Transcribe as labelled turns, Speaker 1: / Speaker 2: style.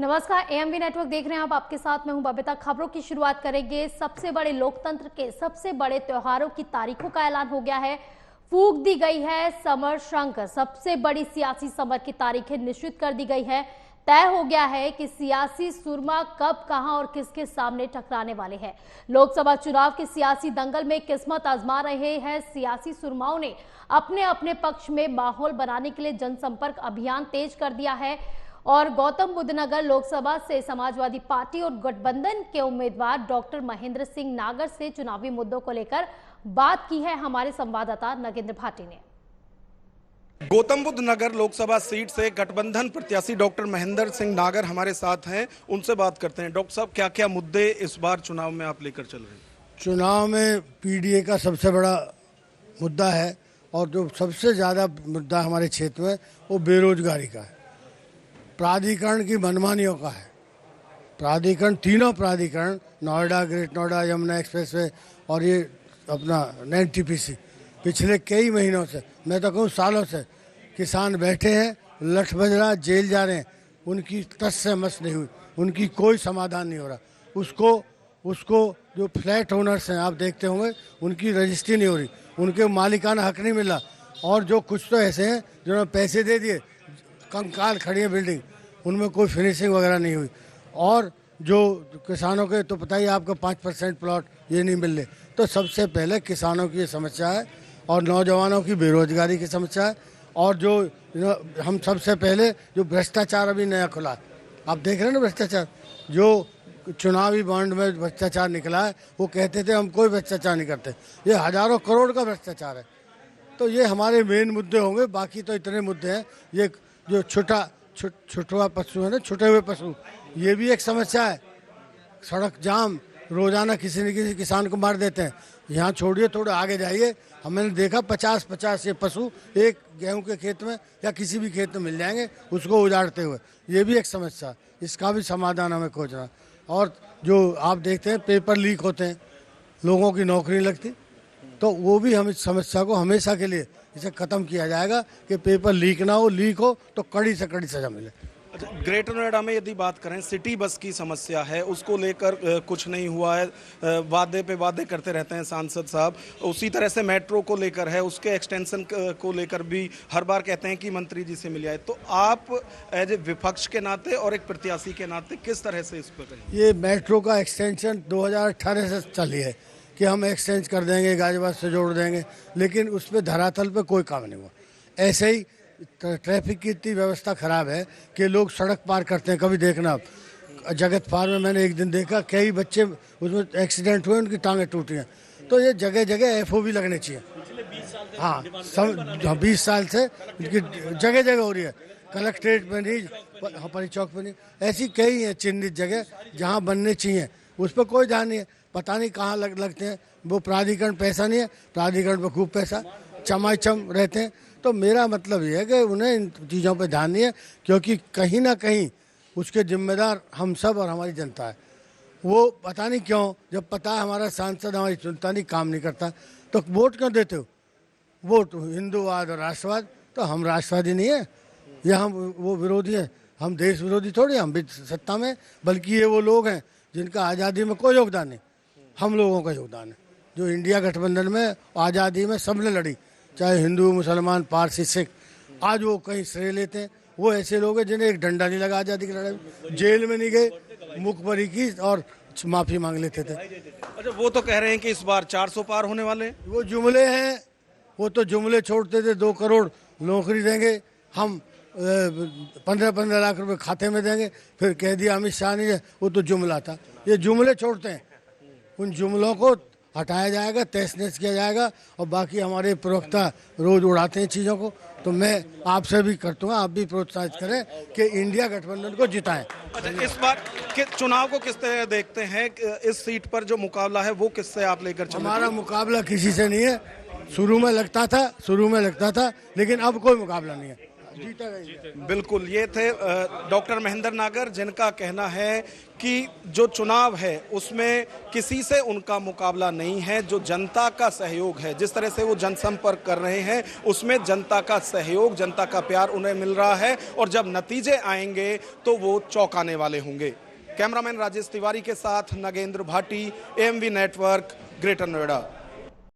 Speaker 1: नमस्कार, AMV network देख रहे हैं आप। आपके साथ मैं हूं बबीता। खबरों की शुरुआत करेंगे। सबसे बड़े लोकतंत्र के सबसे बड़े त्योहारों की तारीखों का ऐलान हो गया है। फूंक दी गई है समर शंख। सबसे बड़ी सियासी समर की तारीखें निश्चित कर दी गई है। तय हो गया है कि सियासी सुरमा कब, कहां और किसके सामने टकराने वाले हैं। लोकसभा चुनाव के सियासी दंगल में किस्मत आजमा रहे हैं सियासी सुरमाओं ने अपने अपने पक्ष में माहौल बनाने के लिए जनसंपर्क अभियान तेज कर दिया है। और गौतम बुद्ध नगर लोकसभा से समाजवादी पार्टी और गठबंधन के उम्मीदवार डॉक्टर महेंद्र सिंह नागर से चुनावी मुद्दों को लेकर बात की है हमारे संवाददाता नगेंद्र भाटी ने।
Speaker 2: गौतम बुद्ध नगर लोकसभा सीट से गठबंधन प्रत्याशी डॉक्टर महेंद्र सिंह नागर हमारे साथ हैं, उनसे बात करते हैं। डॉक्टर साहब, क्या क्या मुद्दे इस बार चुनाव में आप लेकर चल रहे हैं?
Speaker 3: चुनाव में पीडीए का सबसे बड़ा मुद्दा है और जो सबसे ज़्यादा मुद्दा हमारे क्षेत्र में वो बेरोजगारी का है, प्राधिकरण की मनमानियों का है। प्राधिकरण, तीनों प्राधिकरण, नोएडा, ग्रेट नोएडा, यमुना एक्सप्रेसवे और ये अपना एनटीपीसी, पिछले कई महीनों से, मैं तो कहूँ सालों से किसान बैठे हैं, लठ बज रहा, जेल जा रहे हैं, उनकी तस से मस नहीं हुई, उनकी कोई समाधान नहीं हो रहा। उसको जो फ्लैट ओनर्स हैं, आप देखते होंगे, उनकी रजिस्ट्री नहीं हो रही, उनके मालिकाना हक नहीं मिला। और जो कुछ तो ऐसे हैं जिन्होंने पैसे दे दिए, कंकाल खड़ी है बिल्डिंग, उनमें कोई फिनिशिंग वगैरह नहीं हुई। और जो किसानों के तो पता ही आपको 5% प्लॉट ये नहीं मिल रहे। तो सबसे पहले किसानों की ये समस्या है और नौजवानों की बेरोजगारी की समस्या है। और जो हम सबसे पहले जो भ्रष्टाचार अभी नया खुला है, आप देख रहे हैं ना भ्रष्टाचार, जो चुनावी बॉन्ड में भ्रष्टाचार निकला है, वो कहते थे हम कोई भ्रष्टाचार नहीं करते, ये हजारों करोड़ का भ्रष्टाचार है। तो ये हमारे मेन मुद्दे होंगे। बाकी तो इतने मुद्दे हैं, ये जो छुटवा पशु है ना, छुटे हुए पशु, ये भी एक समस्या है। सड़क जाम, रोजाना किसी न किसी किसान को मार देते हैं। यहाँ छोड़िए, थोड़ा आगे जाइए, हमने देखा 50-50 ये पशु एक गेहूं के खेत में या किसी भी खेत में मिल जाएंगे, उसको उजाड़ते हुए। ये भी एक समस्या, इसका भी समाधान हमें खोजना। और जो आप देखते हैं पेपर लीक होते हैं, लोगों की नौकरी लगती, तो वो भी हम इस समस्या को हमेशा के लिए इसे खत्म किया जाएगा कि पेपर लीक ना हो, लीक हो तो कड़ी से कड़ी सजा मिले।
Speaker 2: अच्छा, ग्रेटर नोएडा में यदि बात करें, सिटी बस की समस्या है, उसको लेकर कुछ नहीं हुआ है, वादे पे वादे करते रहते हैं सांसद साहब। उसी तरह से मेट्रो को लेकर है, उसके एक्सटेंशन को लेकर भी हर बार कहते हैं कि मंत्री जी से मिल जाए। तो आप एज ए विपक्ष के नाते और एक प्रत्याशी के नाते किस तरह से इस पर कहें?
Speaker 3: ये मेट्रो का एक्सटेंशन 2018 से चली है कि हम एक्सचेंज कर देंगे, गाजियाबाद से जोड़ देंगे, लेकिन उस पर धरातल पे कोई काम नहीं हुआ। ऐसे ही ट्रैफिक की इतनी व्यवस्था खराब है कि लोग सड़क पार करते हैं। कभी देखना आप, जगत पार में मैंने एक दिन देखा, कई बच्चे उसमें एक्सीडेंट हुए, उनकी टांगें टूटी हैं। तो ये जगह जगह एफओ लगने चाहिए। हाँ, 20 साल से इनकी जगह जगह हो रही है, कलेक्ट्रेट में नहीं, परी चौक में नहीं, ऐसी कई है चिन्हित जगह जहाँ बनने चाहिए, उस पर कोई ध्यान नहीं है। पता नहीं कहाँ लगते हैं। वो प्राधिकरण पैसा नहीं है, प्राधिकरण पर खूब पैसा, चमाचम रहते हैं। तो मेरा मतलब ये है कि उन्हें इन चीज़ों पर ध्यान नहीं है, क्योंकि कहीं ना कहीं उसके जिम्मेदार हम सब और हमारी जनता है। वो पता नहीं क्यों, जब पता है हमारा सांसद हमारी जनता नहीं काम नहीं करता, तो वोट क्यों देते हो? वोट हिंदूवाद और राष्ट्रवाद, तो हम राष्ट्रवादी नहीं है या हम वो विरोधी हैं? हम देश विरोधी थोड़ी, हम भी सत्ता में, बल्कि ये वो लोग हैं जिनका आज़ादी में कोई योगदान नहीं, हम लोगों का योगदान है। जो इंडिया गठबंधन में आज़ादी में सबने लड़ी, चाहे हिंदू, मुसलमान, पारसी, सिख, आज वो कहीं श्रेय लेते हैं। वो ऐसे लोग हैं जिन्हें एक डंडा नहीं लगा आज़ादी की लड़ाई में, जेल में नहीं गए, मुखबरी की और माफ़ी मांग लेते थे।
Speaker 2: अच्छा, वो तो कह रहे हैं कि इस बार 400 पार होने वाले हैं।
Speaker 3: वो जुमले हैं, वो तो जुमले छोड़ते थे। 2 करोड़ नौकरी देंगे, हम 15-15 लाख रुपए खाते में देंगे, फिर कह दिया अमित शाह ने, वो तो जुमला था। ये जुमले छोड़ते हैं, उन जुमलों को हटाया जाएगा, तहस नहस किया जाएगा। और बाकी हमारे प्रवक्ता रोज उड़ाते हैं चीज़ों को, तो मैं आपसे भी करता हूँ, आप भी प्रोत्साहित करें कि इंडिया गठबंधन को जिताएं।
Speaker 2: अच्छा, इस बार के चुनाव को किस तरह देखते हैं? इस सीट पर जो मुकाबला है वो किससे आप लेकर चल रहे हैं?
Speaker 3: हमारा मुकाबला किसी से नहीं है। शुरू में लगता था, लेकिन अब कोई मुकाबला नहीं है। जीता गया।
Speaker 2: बिल्कुल, ये थे डॉक्टर महेंद्र नागर, जिनका कहना है कि जो चुनाव है उसमें किसी से उनका मुकाबला नहीं है। जो जनता का सहयोग है, जिस तरह से वो जनसंपर्क कर रहे हैं, उसमें जनता का सहयोग, जनता का प्यार उन्हें मिल रहा है और जब नतीजे आएंगे तो वो चौंकाने वाले होंगे। कैमरामैन राजेश तिवारी के साथ Nagendra Bhati, AMV network, greater Noida.